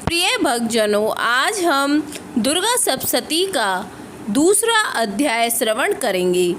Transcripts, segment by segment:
प्रिय भक्तजनों, आज हम दुर्गा सप्तशती का दूसरा अध्याय श्रवण करेंगे।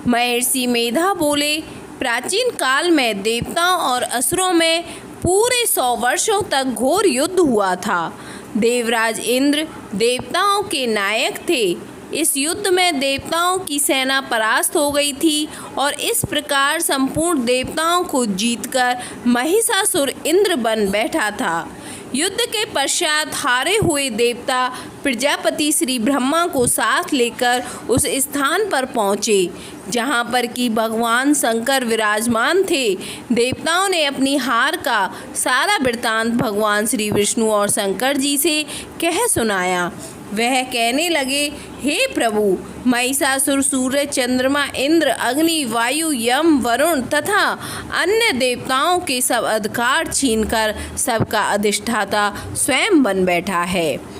महर्षि मेधा बोले, प्राचीन काल में देवताओं और असुरों में पूरे 100 वर्षों तक घोर युद्ध हुआ था। देवराज इंद्र देवताओं के नायक थे। इस युद्ध में देवताओं की सेना परास्त हो गई थी और इस प्रकार संपूर्ण देवताओं को जीतकर महिषासुर इंद्र बन बैठा था। युद्ध के पश्चात हारे हुए देवता प्रजापति श्री ब्रह्मा को साथ लेकर उस स्थान पर पहुँचे जहाँ पर कि भगवान शंकर विराजमान थे। देवताओं ने अपनी हार का सारा वृत्तांत भगवान श्री विष्णु और शंकर जी से कह सुनाया। वह कहने लगे, हे प्रभु, महिषासुर सूर्य, चंद्रमा, इंद्र, अग्नि, वायु, यम, वरुण तथा अन्य देवताओं के सब अधिकार छीनकर सबका अधिष्ठाता स्वयं बन बैठा है।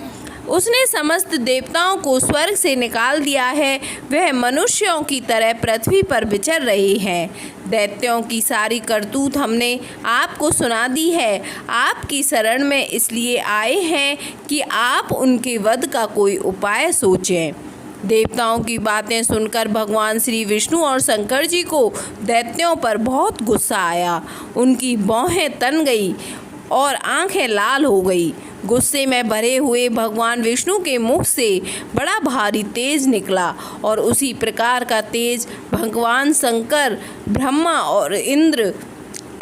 उसने समस्त देवताओं को स्वर्ग से निकाल दिया है। वह मनुष्यों की तरह पृथ्वी पर विचर रहे हैं। दैत्यों की सारी करतूत हमने आपको सुना दी है। आपकी शरण में इसलिए आए हैं कि आप उनके वध का कोई उपाय सोचें। देवताओं की बातें सुनकर भगवान श्री विष्णु और शंकर जी को दैत्यों पर बहुत गुस्सा आया। उनकी भौहें तन गई और आंखें लाल हो गई। गुस्से में भरे हुए भगवान विष्णु के मुख से बड़ा भारी तेज निकला और उसी प्रकार का तेज भगवान शंकर, ब्रह्मा और इंद्र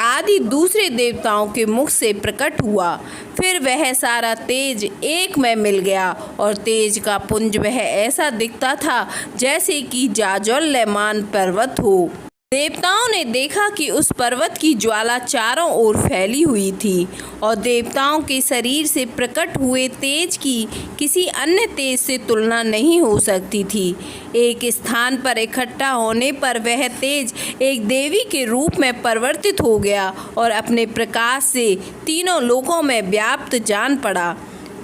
आदि दूसरे देवताओं के मुख से प्रकट हुआ। फिर वह सारा तेज एक में मिल गया और तेज का पुंज वह ऐसा दिखता था जैसे कि जाज्वल्यमान पर्वत हो। देवताओं ने देखा कि उस पर्वत की ज्वाला चारों ओर फैली हुई थी और देवताओं के शरीर से प्रकट हुए तेज की किसी अन्य तेज से तुलना नहीं हो सकती थी। एक स्थान पर इकट्ठा होने पर वह तेज एक देवी के रूप में परिवर्तित हो गया और अपने प्रकाश से तीनों लोकों में व्याप्त जान पड़ा।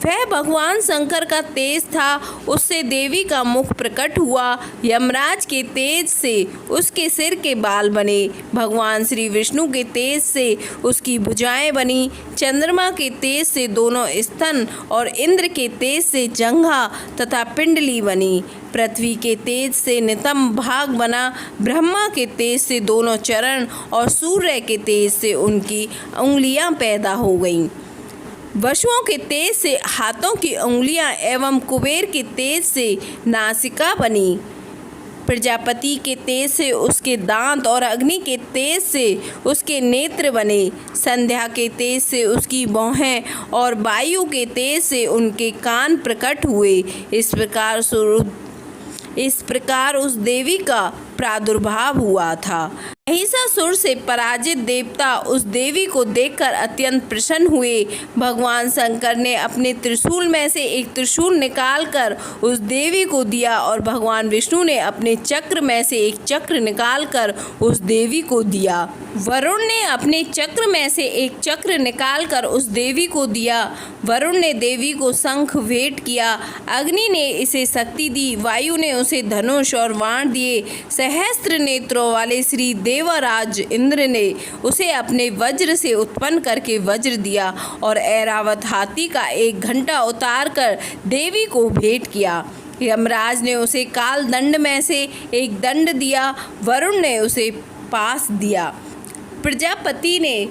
वह भगवान शंकर का तेज था। उससे देवी का मुख प्रकट हुआ। यमराज के तेज से उसके सिर के बाल बने। भगवान श्री विष्णु के तेज से उसकी भुजाएं बनी। चंद्रमा के तेज से दोनों स्तन और इंद्र के तेज से जंघा तथा पिंडली बनी। पृथ्वी के तेज से नितंब भाग बना। ब्रह्मा के तेज से दोनों चरण और सूर्य के तेज से उनकी उंगलियां पैदा हो गईं। वसुओं के तेज से हाथों की उंगलियां एवं कुबेर के तेज से नासिका बनी। प्रजापति के तेज से उसके दांत और अग्नि के तेज से उसके नेत्र बने। संध्या के तेज से उसकी भौहें और वायु के तेज से उनके कान प्रकट हुए। इस प्रकार उस देवी का प्रादुर्भाव हुआ था। महिषासुर से पराजित देवता उस देवी को देखकर अत्यंत प्रसन्न हुए। भगवान शंकर ने अपने त्रिशूल में से एक त्रिशूल निकालकर उस देवी को दिया और भगवान विष्णु ने अपने चक्र में से एक चक्र निकालकर उस देवी को दिया। वरुण ने अपने चक्र में से एक चक्र निकालकर उस देवी को दिया। वरुण ने देवी को शंख भेंट किया। अग्नि ने इसे शक्ति दी। वायु ने उसे धनुष और बाण दिए। सहस्त्र नेत्रों वाले श्री देवराज इंद्र ने उसे अपने वज्र से उत्पन्न करके वज्र दिया और ऐरावत हाथी का एक घंटा उतार कर देवी को भेंट किया। यमराज ने उसे काल दंड में से एक दंड दिया। वरुण ने उसे पास दिया। प्रजापति ने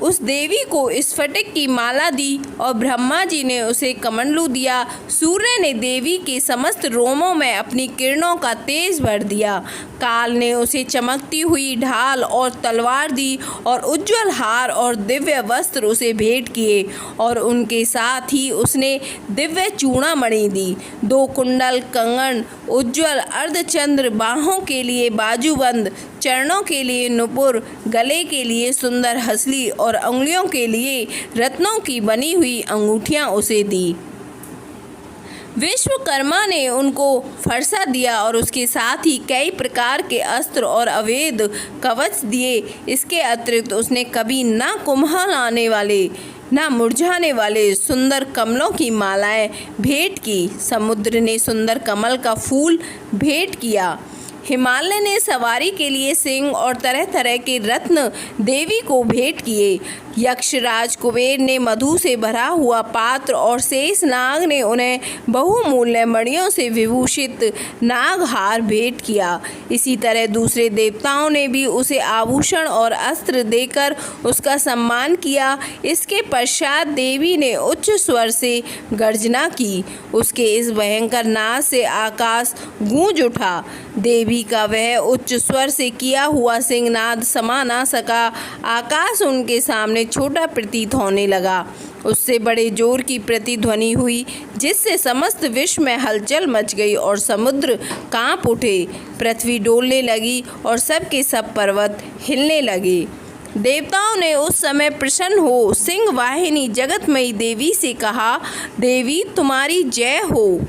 उस देवी को स्फटिक की माला दी और ब्रह्मा जी ने उसे कमंडलू दिया। सूर्य ने देवी के समस्त रोमों में अपनी किरणों का तेज भर दिया। काल ने उसे चमकती हुई ढाल और तलवार दी और उज्ज्वल हार और दिव्य वस्त्र उसे भेंट किए और उनके साथ ही उसने दिव्य चूड़ामणि दी। 2 कुंडल, कंगन, उज्ज्वल अर्धचंद्र, बाहों के लिए बाजूबंद, चरणों के लिए नुपुर, गले के लिए सुंदर हंसली और उंगलियों के लिए रत्नों की बनी हुई अंगूठियां उसे दी। विश्वकर्मा ने उनको फरसा दिया और उसके साथ ही कई प्रकार के अस्त्र और अवैध कवच दिए। इसके अतिरिक्त उसने कभी ना कुम्हलाने वाले ना मुरझाने वाले सुंदर कमलों की मालाएं भेंट की। समुद्र ने सुंदर कमल का फूल भेंट किया। हिमालय ने सवारी के लिए सिंह और तरह तरह के रत्न देवी को भेंट किए। यक्षराज कुबेर ने मधु से भरा हुआ पात्र और शेषनाग ने उन्हें बहुमूल्य मणियों से विभूषित नागहार भेंट किया। इसी तरह दूसरे देवताओं ने भी उसे आभूषण और अस्त्र देकर उसका सम्मान किया। इसके पश्चात देवी ने उच्च स्वर से गर्जना की। उसके इस भयंकर नाद से आकाश गूंज उठा। देवी का वह उच्च स्वर से किया हुआ सिंहनाद समा ना सका। आकाश उनके सामने छोटा प्रतीत होने लगा। उससे बड़े जोर की प्रतिध्वनि हुई, जिससे समस्त विश्व में हलचल मच गई और समुद्र कांप उठे। पृथ्वी डोलने लगी और सब के सब पर्वत हिलने लगे। देवताओं ने उस समय प्रसन्न हो सिंह वाहिनी जगतमयी देवी से कहा, देवी तुम्हारी जय हो।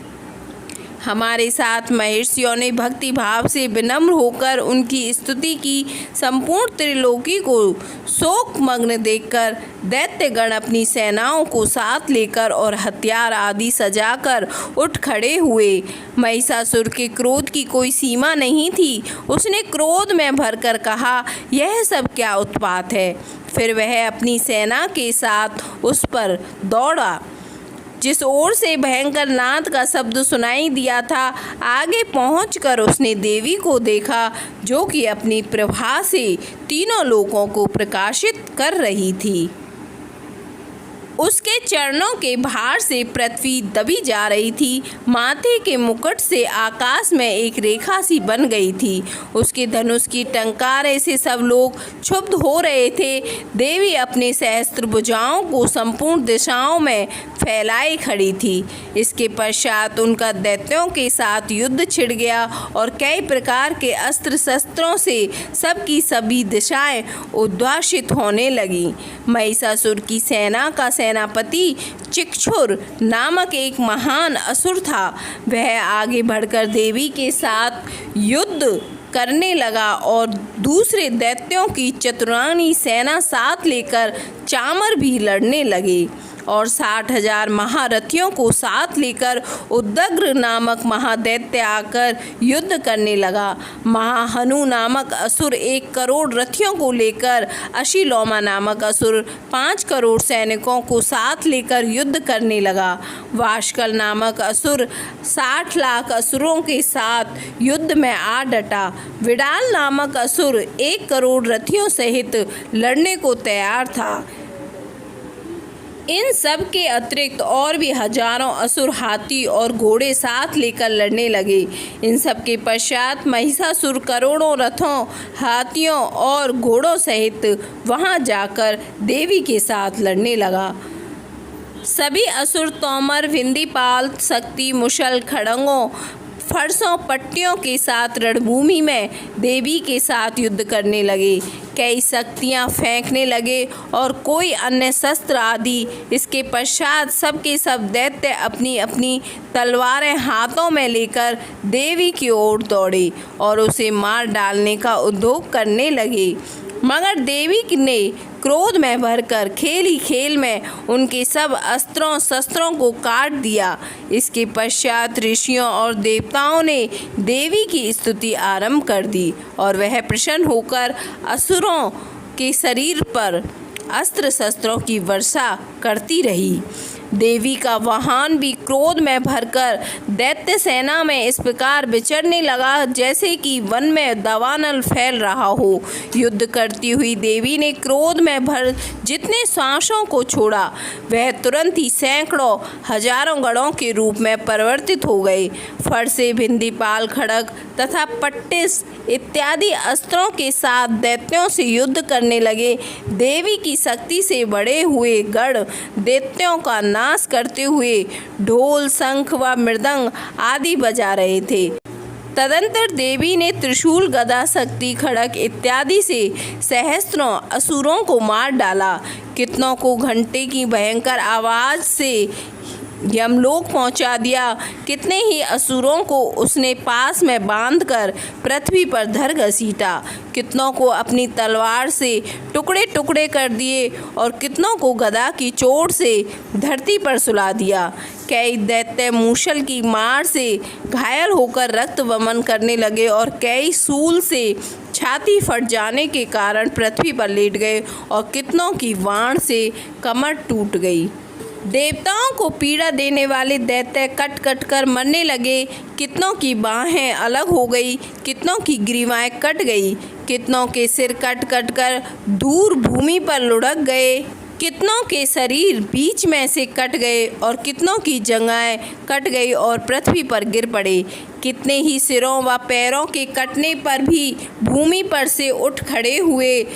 हमारे साथ महर्षियों ने भक्ति भाव से विनम्र होकर उनकी स्तुति की। संपूर्ण त्रिलोकी को शोकमग्न देखकर दैत्यगण अपनी सेनाओं को साथ लेकर और हथियार आदि सजाकर उठ खड़े हुए। महिषासुर के क्रोध की कोई सीमा नहीं थी। उसने क्रोध में भरकर कहा, यह सब क्या उत्पात है। फिर वह अपनी सेना के साथ उस पर दौड़ा। जिस ओर से भयंकर नाद का शब्द सुनाई दिया था, आगे पहुंचकर उसने देवी को देखा, जो कि अपनी प्रभा से तीनों लोकों को प्रकाशित कर रही थी। उसके चरणों के भार से पृथ्वी दबी जा रही थी। माथे के मुकुट से आकाश में एक रेखा सी बन गई थी। उसके धनुष की टंकारे से सब लोग क्षुब्ध हो रहे थे। देवी अपने सहस्त्र भुजाओं को संपूर्ण दिशाओं में फैलाए खड़ी थी। इसके पश्चात उनका दैत्यों के साथ युद्ध छिड़ गया और कई प्रकार के अस्त्र शस्त्रों से सबकी सभी दिशाएं उद्वासित होने लगी। महिषासुर की सेना का सेनापति चिक्षुर नामक एक महान असुर था। वह आगे बढ़कर देवी के साथ युद्ध करने लगा और दूसरे दैत्यों की चतुरानी सेना साथ लेकर चामर भी लड़ने लगे और 60,000 महारथियों को साथ लेकर उद्ग्र नामक महादैत्य आकर युद्ध करने लगा। महाहनु नामक असुर 1 करोड़ रथियों को लेकर, अशिलोमा नामक असुर 5 करोड़ सैनिकों को साथ लेकर युद्ध करने लगा। वाशकल नामक असुर 60 लाख असुरों के साथ युद्ध में आ डटा। विडाल नामक असुर 1 करोड़ रथियों सहित लड़ने को तैयार था। इन सब के अतिरिक्त और भी हजारों असुर हाथी और घोड़े साथ लेकर लड़ने लगे। इन सब के पश्चात महिषासुर करोड़ों रथों, हाथियों और घोड़ों सहित वहां जाकर देवी के साथ लड़ने लगा। सभी असुर तोमर, विंदीपाल, शक्ति, मुशल, खड़ंगों, फरसों, पट्टियों के साथ रणभूमि में देवी के साथ युद्ध करने लगे। कई शक्तियाँ फेंकने लगे और कोई अन्य शस्त्र आदि। इसके पश्चात सब के सब दैत्य अपनी अपनी तलवारें हाथों में लेकर देवी की ओर दौड़े और उसे मार डालने का उद्योग करने लगे। मगर देवी ने क्रोध में भरकर खेल ही खेल में उनके सब अस्त्रों शस्त्रों को काट दिया। इसके पश्चात ऋषियों और देवताओं ने देवी की स्तुति आरंभ कर दी और वह प्रसन्न होकर असुरों के शरीर पर अस्त्र शस्त्रों की वर्षा करती रही। देवी का वाहन भी क्रोध में भरकर दैत्य सेना में इस प्रकार विचरने लगा, जैसे कि वन में दावानल फैल रहा हो। युद्ध करती हुई देवी ने क्रोध में भर जितने श्वासों को छोड़ा, वह तुरंत ही सैकड़ों हजारों गणों के रूप में परिवर्तित हो गए। फरसे, भिंदीपाल, खड़ग तथा पट्टिस इत्यादि अस्त्रों के साथ दैत्यों से युद्ध करने लगे। देवी की शक्ति से बड़े हुए गण दैत्यों का नाश करते हुए ढोल, शंख व मृदंग आदि बजा रहे थे। तदंतर देवी ने त्रिशूल, गदा, शक्ति, खड़ग इत्यादि से सहस्त्रों असुरों को मार डाला। कितनों को घंटे की भयंकर आवाज से यमलोक पहुंचा दिया। कितने ही असुरों को उसने पास में बांधकर पृथ्वी पर धर घसीटा। कितनों को अपनी तलवार से टुकड़े टुकड़े कर दिए और कितनों को गदा की चोट से धरती पर सुला दिया। कई दैत्य मूसल की मार से घायल होकर रक्त वमन करने लगे और कई सूल से छाती फट जाने के कारण पृथ्वी पर लेट गए और कितनों की वाण से कमर टूट गई। देवताओं को पीड़ा देने वाले दैत्य कट कट कर मरने लगे। कितनों की बाहें अलग हो गई, कितनों की ग्रीवाएं कट गई, कितनों के सिर कट कट कर दूर भूमि पर लुढ़क गए, कितनों के शरीर बीच में से कट गए और कितनों की जंघाएं कट गई और पृथ्वी पर गिर पड़े। कितने ही सिरों व पैरों के कटने पर भी भूमि पर से उठ खड़े हुए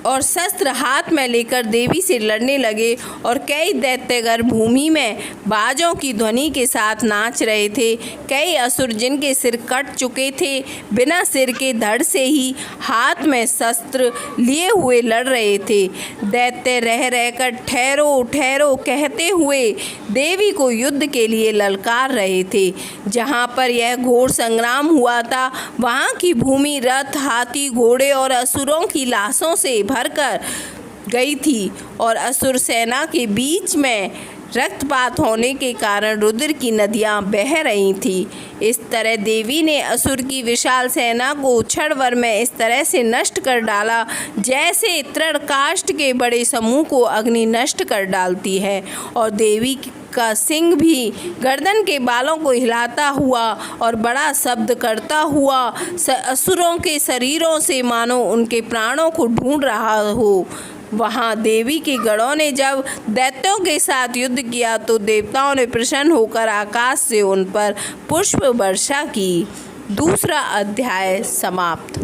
और शस्त्र हाथ में लेकर देवी से लड़ने लगे और कई दैत्यगर भूमि में बाजों की ध्वनि के साथ नाच रहे थे। कई असुर जिनके सिर कट चुके थे बिना सिर के धड़ से ही हाथ में शस्त्र लिए हुए लड़ रहे थे। दैत्य रह रहकर ठहरो ठहरो कहते हुए देवी को युद्ध के लिए ललकार रहे थे। जहाँ पर यह घोर संग्राम हुआ था वहाँ की भूमि रथ, हाथी, घोड़े और असुरों की लाशों से भरकर गई थी और असुर सेना के बीच में रक्तपात होने के कारण रुद्र की नदियां बह रही थी। इस तरह देवी ने असुर की विशाल सेना को क्षण भर में इस तरह से नष्ट कर डाला जैसे तृणकाष्ठ के बड़े समूह को अग्नि नष्ट कर डालती है। और देवी का सिंह भी गर्दन के बालों को हिलाता हुआ और बड़ा शब्द करता हुआ असुरों के शरीरों से मानो उनके प्राणों को ढूंढ रहा हो। वहाँ देवी के गणों ने जब दैत्यों के साथ युद्ध किया तो देवताओं ने प्रसन्न होकर आकाश से उन पर पुष्प वर्षा की। दूसरा अध्याय समाप्त।